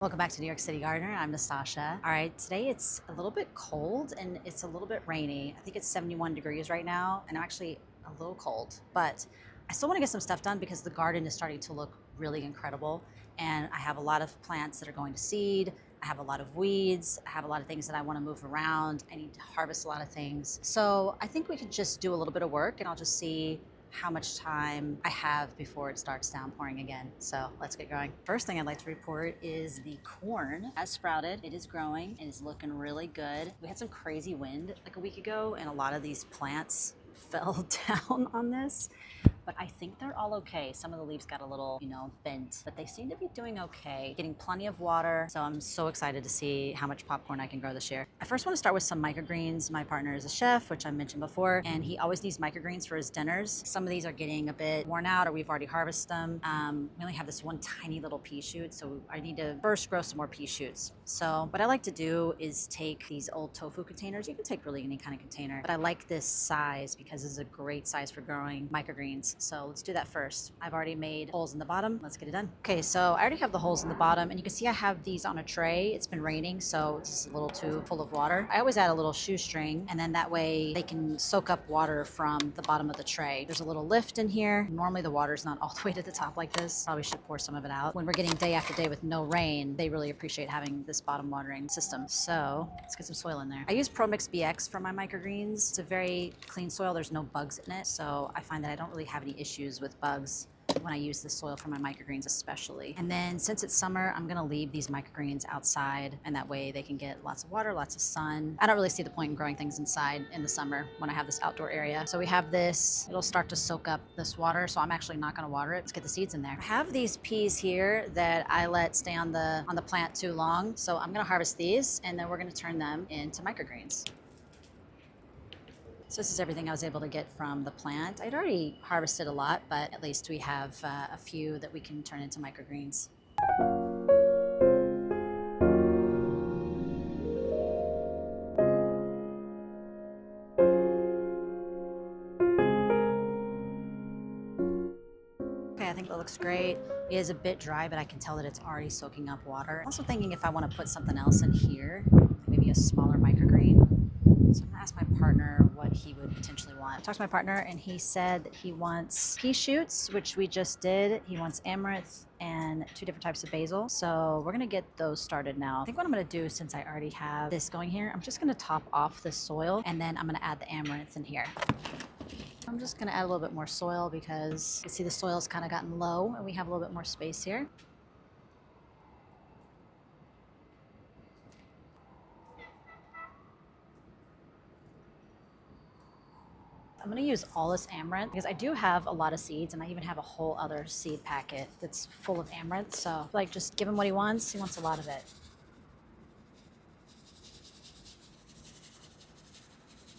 Welcome back to New York City Gardener. I'm Nastasha. All right, today it's a little bit cold and it's a little bit rainy. I think it's 71 degrees right now and I'm actually a little cold, but I still want to get some stuff done because the garden is starting to look really incredible. And I have a lot of plants that are going to seed. I have a lot of weeds. I have a lot of things that I want to move around. I need to harvest a lot of things. So I think we could just do a little bit of work and I'll just see how much time I have before it starts downpouring again. So let's get going. First thing I'd like to report is the corn has sprouted. It is growing. It is looking really good. We had some crazy wind like a week ago and a lot of these plants fell down on this, but I think they're all okay. Some of the leaves got a little, bent, but they seem to be doing okay. Getting plenty of water, so I'm so excited to see how much popcorn I can grow this year. I first want to start with some microgreens. My partner is a chef, which I mentioned before, and he always needs microgreens for his dinners. Some of these are getting a bit worn out or we've already harvested them. We only have this one tiny little pea shoot, so I need to first grow some more pea shoots. So what I like to do is take these old tofu containers. You can take really any kind of container, but I like this size because this is a great size for growing microgreens. So let's do that first. I've already made holes in the bottom. Let's get it done. Okay, so I already have the holes in the bottom and you can see I have these on a tray. It's been raining, so it's a little too full of water. I always add a little shoestring and then that way they can soak up water from the bottom of the tray. There's a little lift in here. Normally the water's not all the way to the top like this. Probably should pour some of it out. When we're getting day after day with no rain, they really appreciate having this bottom watering system. So let's get some soil in there. I use ProMix BX for my microgreens. It's a very clean soil. There's no bugs in it. So I find that I don't really have any issues with bugs when I use this soil for my microgreens especially. And then since it's summer, I'm gonna leave these microgreens outside and that way they can get lots of water, lots of sun. I don't really see the point in growing things inside in the summer when I have this outdoor area. So we have this, it'll start to soak up this water, so I'm actually not gonna water it. Let's get the seeds in there. I have these peas here that I let stay on the plant too long, so I'm gonna harvest these and then we're gonna turn them into microgreens. So this is everything I was able to get from the plant. I'd already harvested a lot, but at least we have a few that we can turn into microgreens. Okay, I think that looks great. It is a bit dry, but I can tell that it's already soaking up water. I'm also thinking if I want to put something else in here, maybe a smaller microgreen. So I'm gonna ask my partner what he would potentially want. I talked to my partner and he said that he wants pea shoots, which we just did. He wants amaranth and 2 different types of basil. So we're gonna get those started now. I think what I'm gonna do, since I already have this going here, I'm just gonna top off this soil and then I'm gonna add the amaranth in here. I'm just gonna add a little bit more soil because you can see the soil's kind of gotten low and we have a little bit more space here. I'm gonna use all this amaranth because I do have a lot of seeds and I even have a whole other seed packet that's full of amaranth. So like just give him what he wants. He wants a lot of it.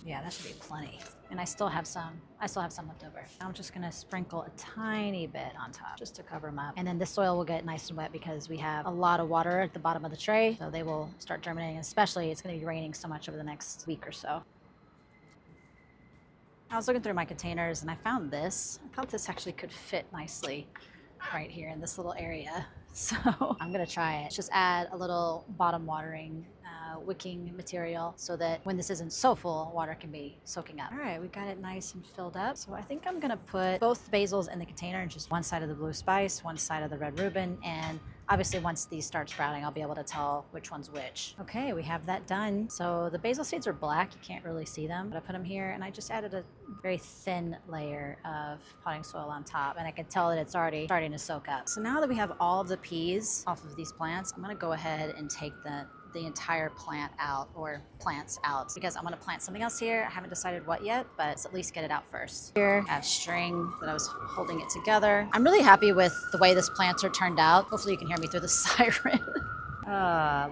Yeah, that should be plenty. And I still have some left over. I'm just gonna sprinkle a tiny bit on top just to cover them up. And then this soil will get nice and wet because we have a lot of water at the bottom of the tray. So they will start germinating, especially it's gonna be raining so much over the next week or so. I was looking through my containers and I found this. I thought this actually could fit nicely right here in this little area. So I'm gonna try it. Just add a little bottom watering wicking material so that when this isn't so full, water can be soaking up. All right, we got it nice and filled up. So I think I'm gonna put both basils in the container and just one side of the blue spice, one side of the red reuben, and obviously once these start sprouting, I'll be able to tell which one's which. Okay, we have that done. So the basil seeds are black, you can't really see them, but I put them here and I just added a very thin layer of potting soil on top and I can tell that it's already starting to soak up. So now that we have all of the peas off of these plants, I'm gonna go ahead and take the entire plant out or plants out because I'm gonna plant something else here. I haven't decided what yet, but let's at least get it out first. Here I have string that I was holding it together. I'm really happy with the way this planter turned out. Hopefully you can hear me through the siren.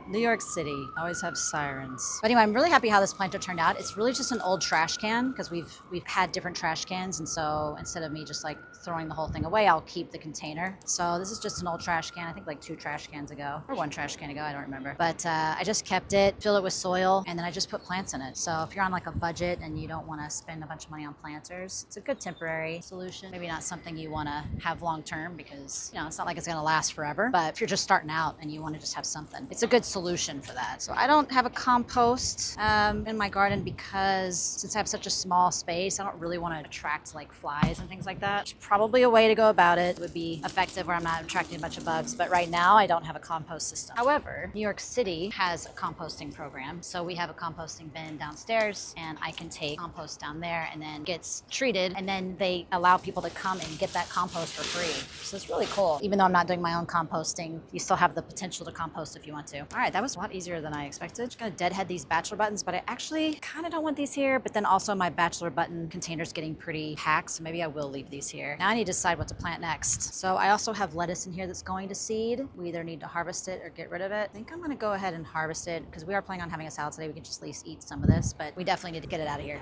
New York City. Always have sirens. But anyway, I'm really happy how this planter turned out. It's really just an old trash can because we've had different trash cans, and so instead of me just like throwing the whole thing away, I'll keep the container. So this is just an old trash can, I think like 2 trash cans ago, or 1 trash can ago, I don't remember. But I just kept it, fill it with soil, and then I just put plants in it. So if you're on like a budget and you don't want to spend a bunch of money on planters, it's a good temporary solution. Maybe not something you want to have long term because, you know, it's not like it's going to last forever. But if you're just starting out and you want to just have something, it's a good solution for that. So I don't have a compost in my garden because since I have such a small space, I don't really want to attract like flies and things like that. There's probably a way to go about it. It would be effective where I'm not attracting a bunch of bugs. But right now I don't have a compost system. However, New York City has a composting program. So we have a composting bin downstairs and I can take compost down there and then gets treated. And then they allow people to come and get that compost for free. So it's really cool. Even though I'm not doing my own composting, you still have the potential to compost if you want to. All right, that was a lot easier than I expected. Just gonna deadhead these bachelor buttons, but I actually kind of don't want these here. But then also my bachelor button container's getting pretty packed, so maybe I will leave these here. Now I need to decide what to plant next. So I also have lettuce in here that's going to seed. We either need to harvest it or get rid of it. I think I'm gonna go ahead and harvest it because we are planning on having a salad today. We can just at least eat some of this, but we definitely need to get it out of here.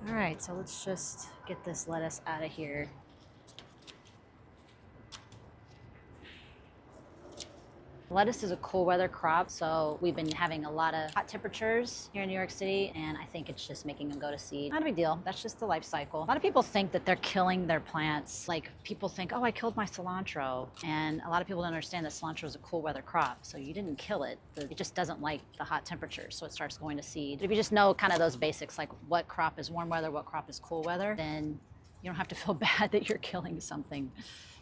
All right, so let's just get this lettuce out of here. Lettuce is a cool weather crop, so we've been having a lot of hot temperatures here in New York City, and I think it's just making them go to seed. Not a big deal. That's just the life cycle. A lot of people think that they're killing their plants. Like people think, oh, I killed my cilantro. And a lot of people don't understand that cilantro is a cool weather crop. So you didn't kill it. It just doesn't like the hot temperatures, so it starts going to seed. If you just know kind of those basics, like what crop is warm weather, what crop is cool weather, then you don't have to feel bad that you're killing something.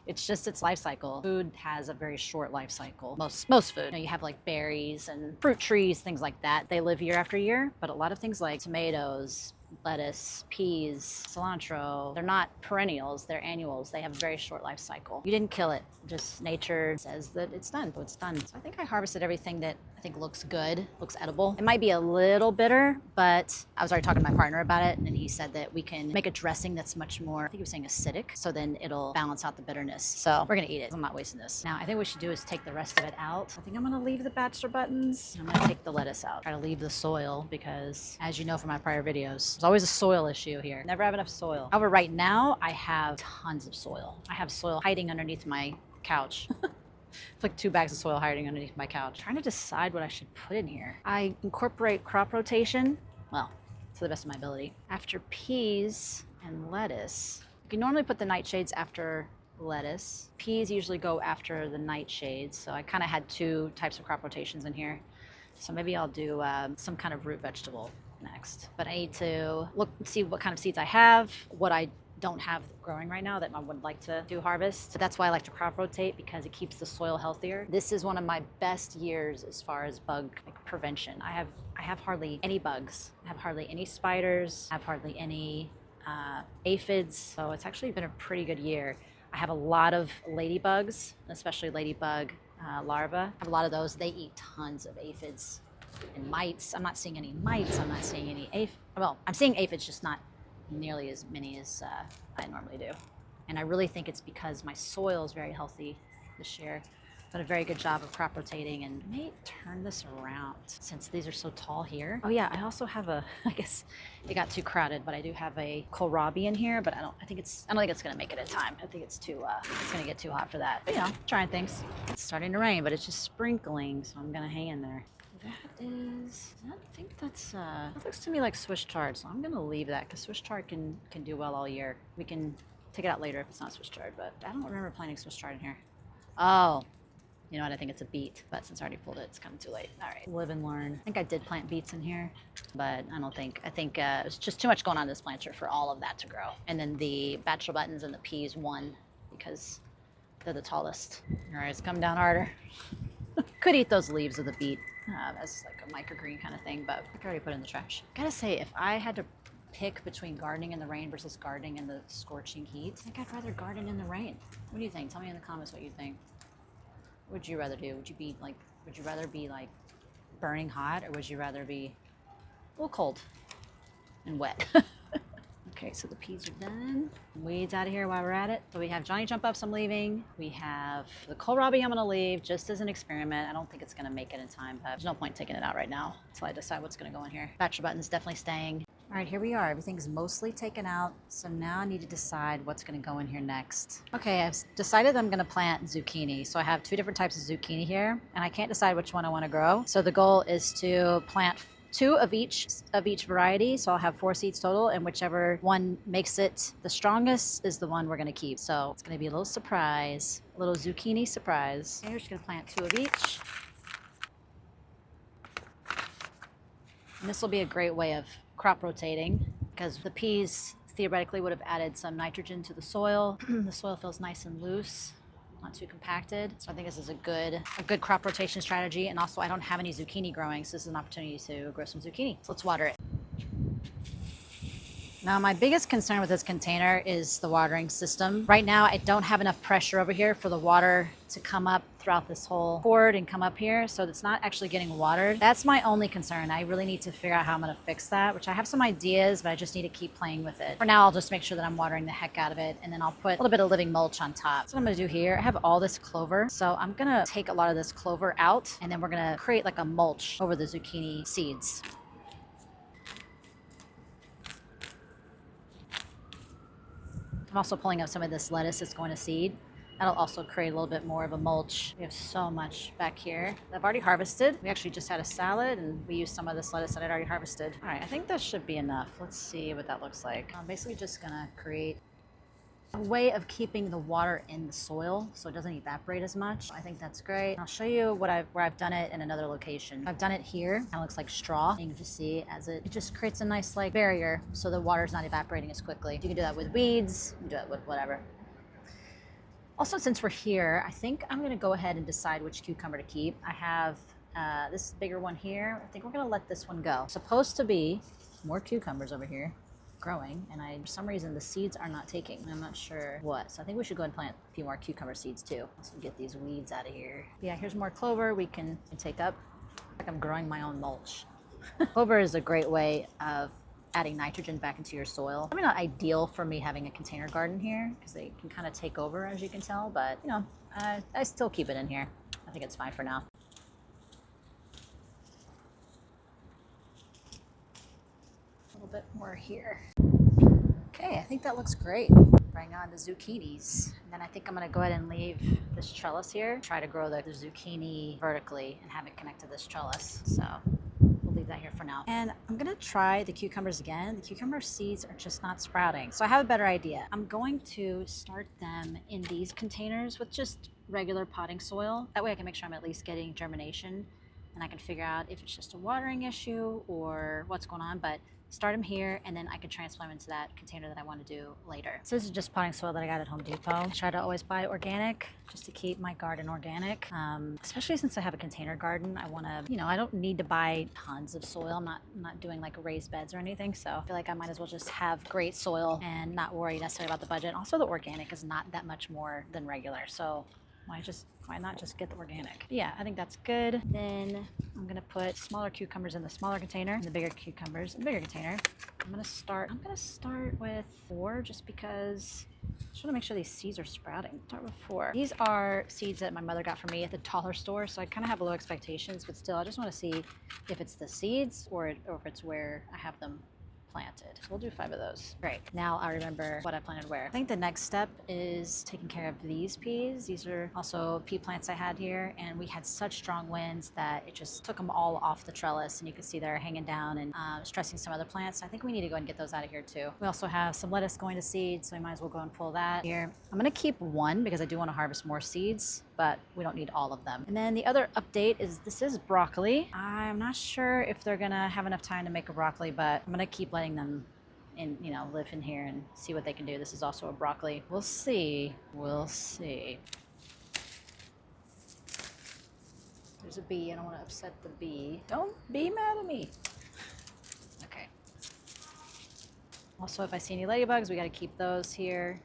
It's just its life cycle. Food has a very short life cycle. Most food. You know, you have like berries and fruit trees, things like that. They live year after year, but a lot of things like tomatoes, lettuce, peas, cilantro, they're not perennials, they're annuals. They have a very short life cycle. You didn't kill it. Just nature says that it's done, so it's done. So I think I harvested everything that I think looks good, looks edible. It might be a little bitter, but I was already talking to my partner about it, and he said that we can make a dressing that's much more, I think he was saying acidic, so then it'll balance out the bitterness. So we're gonna eat it. I'm not wasting this. Now, I think what we should do is take the rest of it out. I think I'm gonna leave the bachelor buttons. I'm gonna take the lettuce out. Try to leave the soil because, as you know from my prior videos, there's always a soil issue here. Never have enough soil. However, right now, I have tons of soil. I have soil hiding underneath my couch. It's like 2 bags of soil hiding underneath my couch. Trying to decide what I should put in here. I incorporate crop rotation, well, to the best of my ability. After peas and lettuce, you can normally put the nightshades after lettuce. Peas usually go after the nightshades, so I kind of had 2 types of crop rotations in here. So maybe I'll do some kind of root vegetable next. But I need to look and see what kind of seeds I have, what I don't have growing right now that I would like to do harvest. So that's why I like to crop rotate, because it keeps the soil healthier. This is one of my best years as far as bug prevention. I have hardly any bugs. I have hardly any spiders. I have hardly any aphids. So it's actually been a pretty good year. I have a lot of ladybugs, especially ladybug larvae. I have a lot of those. They eat tons of aphids and mites. I'm not seeing any mites. I'm not seeing any well, I'm seeing aphids, just not nearly as many as I normally do. And I really think it's because my soil is very healthy this year. I've done a very good job of crop rotating, and I may turn this around since these are so tall here. Oh yeah, I also have a, I guess it got too crowded, but I do have a kohlrabi in here, but I don't think it's gonna make it in time. I think it's gonna get too hot for that. But you know, trying things. It's starting to rain, but it's just sprinkling, so I'm gonna hang in there. I think that looks to me like Swiss chard, so I'm gonna leave that because Swiss chard can do well all year. We can take it out later if it's not Swiss chard, but I don't remember planting Swiss chard in here. Oh, you know what? I think it's a beet, but since I already pulled it, it's kind of too late. All right, live and learn. I think I did plant beets in here, but I think it was just too much going on in this planter for all of that to grow. And then the bachelor buttons and the peas won because they're the tallest. All right, it's come down harder. Could eat those leaves of the beet as like a microgreen kind of thing, but I could already put it in the trash. Gotta say, if I had to pick between gardening in the rain versus gardening in the scorching heat, I think I'd rather garden in the rain. What do you think? Tell me in the comments what you think. What would you rather do? Would you rather be like burning hot, or would you rather be a little cold and wet? Okay, so the peas are done. Weeds out of here while we're at it. So we have Johnny Jump Ups I'm leaving. We have the kohlrabi I'm gonna leave just as an experiment. I don't think it's gonna make it in time, but there's no point taking it out right now until I decide what's gonna go in here. Bachelor button's definitely staying. All right, here we are. Everything's mostly taken out. So now I need to decide what's gonna go in here next. Okay, I've decided I'm gonna plant zucchini. So I have 2 different types of zucchini here, and I can't decide which one I wanna grow. So the goal is to plant 2 of each variety. So I'll have 4 seeds total, and whichever one makes it the strongest is the one we're gonna keep. So it's gonna be a little surprise, a little zucchini surprise. And we're just gonna plant 2 of each. And this will be a great way of crop rotating because the peas theoretically would have added some nitrogen to the soil. The soil feels nice and loose, not too compacted. So I think this is a good crop rotation strategy. And also I don't have any zucchini growing, so this is an opportunity to grow some zucchini. So let's water it. Now, my biggest concern with this container is the watering system. Right now, I don't have enough pressure over here for the water to come up throughout this whole cord and come up here, so it's not actually getting watered. That's my only concern. I really need to figure out how I'm gonna fix that, which I have some ideas, but I just need to keep playing with it. For now, I'll just make sure that I'm watering the heck out of it, and then I'll put a little bit of living mulch on top. That's what I'm gonna do here. I have all this clover, so I'm gonna take a lot of this clover out, and then we're gonna create like a mulch over the zucchini seeds. I'm also pulling up some of this lettuce that's going to seed. That'll also create a little bit more of a mulch. We have so much back here that I've already harvested. We actually just had a salad and we used some of this lettuce that I'd already harvested. All right, I think that should be enough. Let's see what that looks like. I'm basically just gonna create a way of keeping the water in the soil so it doesn't evaporate as much. I think that's great. I'll show you where I've done it in another location. I've done it here. Kind of looks like straw. And you can just see as it just creates a nice like barrier so the water's not evaporating as quickly. You can do that with weeds, you can do that with whatever. Also, since we're here, I think I'm gonna go ahead and decide which cucumber to keep. I have this bigger one here. I think we're gonna let this one go. Supposed to be more cucumbers over here growing, and for some reason the seeds are not taking. I'm not sure what, so I think we should go ahead and plant a few more cucumber seeds too. So get these weeds out of here. Yeah, here's more clover we can take up. Like I'm growing my own mulch. Clover is a great way of adding nitrogen back into your soil. Probably not ideal for me having a container garden here because they can kind of take over, as you can tell, but you know, I still keep it in here. I think it's fine for now. A little bit more here. Okay, I think that looks great. Bring on the zucchinis. And then I think I'm gonna go ahead and leave this trellis here. Try to grow the zucchini vertically and have it connect to this trellis. So we'll leave that here for now. And I'm gonna try the cucumbers again. The cucumber seeds are just not sprouting. So I have a better idea. I'm going to start them in these containers with just regular potting soil. That way I can make sure I'm at least getting germination and I can figure out if it's just a watering issue or what's going on. But start them here, and then I can transplant them into that container that I want to do later. So this is just potting soil that I got at Home Depot. I try to always buy organic just to keep my garden organic. Especially since I have a container garden, I want to, you know, I don't need to buy tons of soil. I'm not doing like raised beds or anything, so I feel like I might as well just have great soil and not worry necessarily about the budget. Also, the organic is not that much more than regular, so why not just get the organic? But yeah, I think that's good. Then I'm gonna put smaller cucumbers in the smaller container and the bigger cucumbers in the bigger container. I'm gonna start with 4 just because I just wanna make sure these seeds are sprouting. Start with 4. These are seeds that my mother got for me at the dollar store, so I kind of have low expectations, but still I just wanna see if it's the seeds or if it's where I have them planted. So we'll do 5 of those. Great. Now I remember what I planted where. I think the next step is taking care of these peas. These are also pea plants I had here, and we had such strong winds that it just took them all off the trellis, and you can see they're hanging down and stressing some other plants. So I think we need to go and get those out of here too. We also have some lettuce going to seed, so we might as well go and pull that here. I'm gonna keep 1 because I do want to harvest more seeds, but we don't need all of them. And then the other update is this is broccoli. I'm not sure if they're gonna have enough time to make a broccoli, but I'm gonna keep letting them live in here and see what they can do. This is also a broccoli. We'll see. We'll see. There's a bee. I don't want to upset the bee. Don't be mad at me. Okay. Also, if I see any ladybugs, we got to keep those here.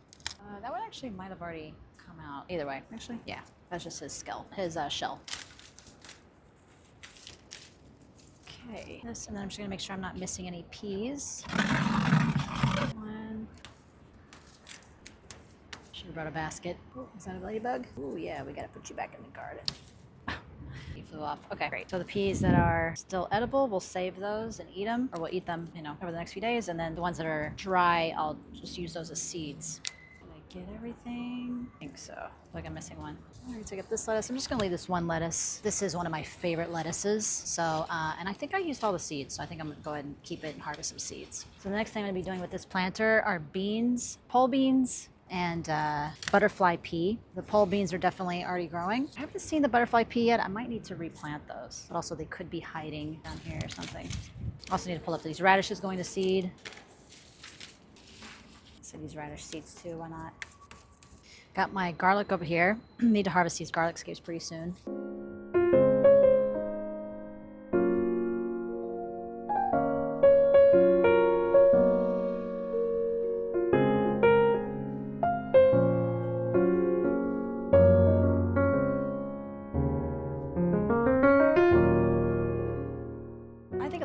That one actually might have already come out. Either way, actually, yeah. That's just his shell. Okay, and then I'm just gonna make sure I'm not missing any peas. 1, brought a basket. Ooh, is that a ladybug? Ooh, yeah, we gotta put you back in the garden. He flew off. Okay, great. So the peas that are still edible, we'll save those and eat them, or we'll eat them, you know, over the next few days. And then the ones that are dry, I'll just use those as seeds. Did I get everything? I think so. I feel like I'm missing one. All right, so I got this lettuce. I'm just gonna leave this one lettuce. This is one of my favorite lettuces. So, and I think I used all the seeds, so I think I'm gonna go ahead and keep it and harvest some seeds. So the next thing I'm gonna be doing with this planter are beans, pole beans, and butterfly pea. The pole beans are definitely already growing. I haven't seen the butterfly pea yet. I might need to replant those, but also they could be hiding down here or something. Also need to pull up these radishes going to seed. So these radish seeds too, why not? Got my garlic over here. Need to harvest these garlic scapes pretty soon.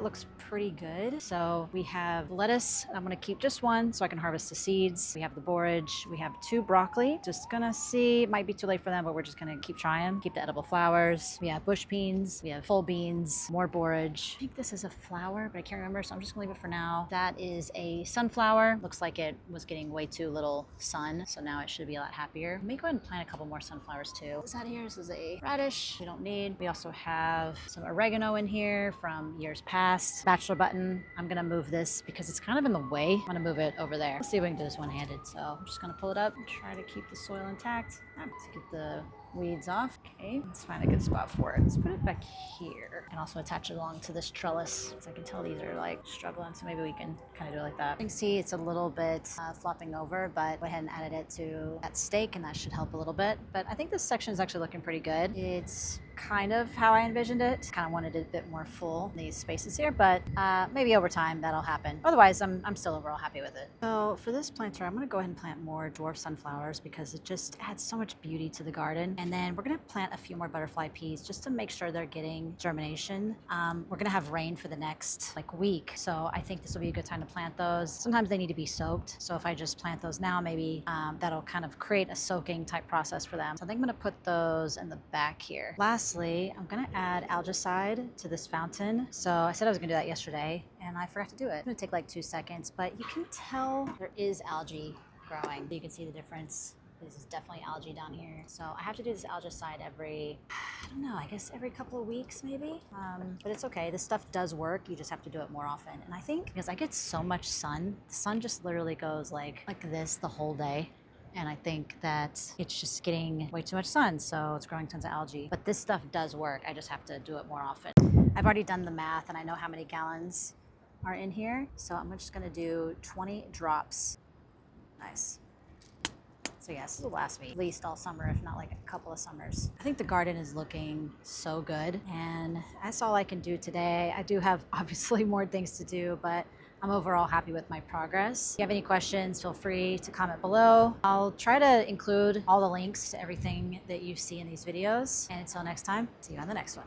Looks pretty good. So we have lettuce. I'm gonna keep just one so I can harvest the seeds. We have the borage. We have 2 broccoli. Just gonna see, it might be too late for them, but we're just gonna keep trying. Keep the edible flowers. We have bush beans. We have full beans, more borage. I think this is a flower, but I can't remember, so I'm just gonna leave it for now. That is a sunflower. Looks like it was getting way too little sun, so now it should be a lot happier. Let me go ahead and plant a couple more sunflowers too. This out here, this is a radish we don't need. We also have some oregano in here from years past. Bachelor button. I'm gonna move this because it's kind of in the way. I'm gonna move it over there. Let's see if we can do this one-handed. So I'm just gonna pull it up and try to keep the soil intact. To get the weeds off. Okay, let's find a good spot for it. Let's put it back here. And also attach it along to this trellis. So I can tell these are like struggling, so maybe we can kind of do it like that. You can see it's a little bit flopping over, but go ahead and added it to that stake and that should help a little bit. But I think this section is actually looking pretty good. It's kind of how I envisioned it. Kind of wanted it a bit more full, these spaces here, but maybe over time that'll happen. Otherwise, I'm still overall happy with it. So for this planter, I'm gonna go ahead and plant more dwarf sunflowers because it just adds so much beauty to the garden. And then we're gonna plant a few more butterfly peas just to make sure they're getting germination. We're gonna have rain for the next week, so I think this will be a good time to plant those. Sometimes they need to be soaked, so if I just plant those now, maybe that'll kind of create a soaking type process for them. So I think I'm gonna put those in the back here. Lastly, I'm gonna add algicide to this fountain. So I said I was gonna do that yesterday, and I forgot to do it. It's gonna take like 2 seconds, but you can tell there is algae growing. You can see the difference. This is definitely algae down here. So I have to do this algicide every, I don't know, I guess every couple of weeks maybe. But it's okay, this stuff does work. You just have to do it more often. And I think because I get so much sun, the sun just literally goes like this the whole day. And I think that it's just getting way too much sun, so it's growing tons of algae. But this stuff does work. I just have to do it more often. I've already done the math and I know how many gallons are in here. So I'm just gonna do 20 drops. Nice. So yeah, this will last me at least all summer, if not like a couple of summers. I think the garden is looking so good, and that's all I can do today. I do have obviously more things to do, but I'm overall happy with my progress. If you have any questions, feel free to comment below. I'll try to include all the links to everything that you see in these videos. And until next time, see you on the next one.